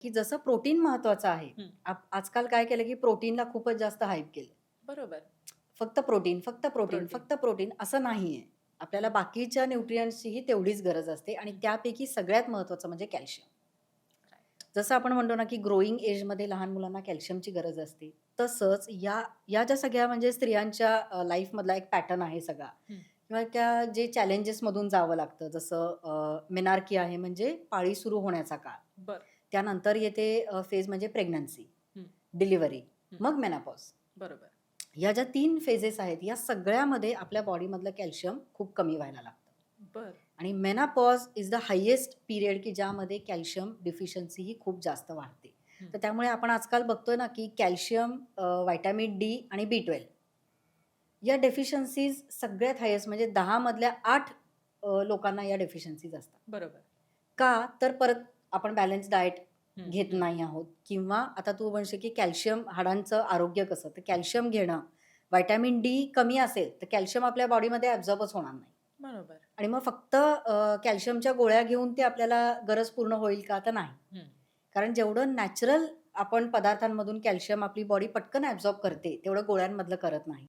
की जसं प्रोटीन महत्वाचं आहे. हं. आजकाल काय केलं, की प्रोटीनला खूपच जास्त हाईप केलं. बरोबर. फक्त प्रोटीन, फक्त प्रोटीन, प्रोटीन. फक्त प्रोटीन असं नाहीये. आपल्याला हं. बाकीच्या न्यूट्रिएंट्सचीही तेवढीच गरज असते आणि हं. त्यापैकी सगळ्यात महत्त्वाचं म्हणजे कॅल्शियम. राइट. जसं आपण म्हणतो ना, की ग्रोइंग एजमध्ये लहान मुलांना कॅल्शियमची गरज असते. तसंच या ज्या सगळ्या म्हणजे स्त्रियांच्या लाईफमधला एक पॅटर्न आहे सगळा हं. किंवा त्या जे चॅलेंजेसमधून जावं लागतं. जसं मेनार्की आहे म्हणजे पाळी सुरू होण्याचा काळ. बरं. त्यानंतर येते फेज म्हणजे प्रेग्नन्सी, हं. डिलिव्हरी, हं. मग मेनोपॉज. बरोबर. या ज्या 3 फेजेस आहेत, या सगळ्यामध्ये आपल्या बॉडीमधलं कॅल्शियम खूप कमी व्हायला लागतं. बरं. आणि menopause is the highest period की ज्यामध्ये कॅल्शियम डेफिशियन्सी ही खूप जास्त वाढते. हं. तर त्यामुळे आपण आजकाल बघतोय ना, की कॅल्शियम, व्हिटॅमिन डी आणि बी12 या डेफिशियन्सीज सगळ्यात हायेस्ट म्हणजे 10 मधल्या 8 लोकांना या डेफिशियन्सीज असतात. बरोबर. का? तर परत आपण बॅलन्स डाएट हं. घेत हं. नाही आहोत किंवा आता तू म्हणशील, की कॅल्शियम हाडांचं आरोग्य कसं? तर कॅल्शियम घेणं, व्हिटॅमिन डी कमी असेल, तर कॅल्शियम आपल्या बॉडीमध्ये ॲब्झॉर्बच होणार नाही. बरोबर. आणि मग फक्त कॅल्शियमच्या गोळ्या घेऊन ते आपल्याला गरज पूर्ण होईल का? तर नाही. हं. कारण जेवढं नॅचरल आपण पदार्थांमधून कॅल्शियम आपली बॉडी पटकन ॲब्झॉर्ब करते, तेवढं गोळ्यांमधलं करत नाही.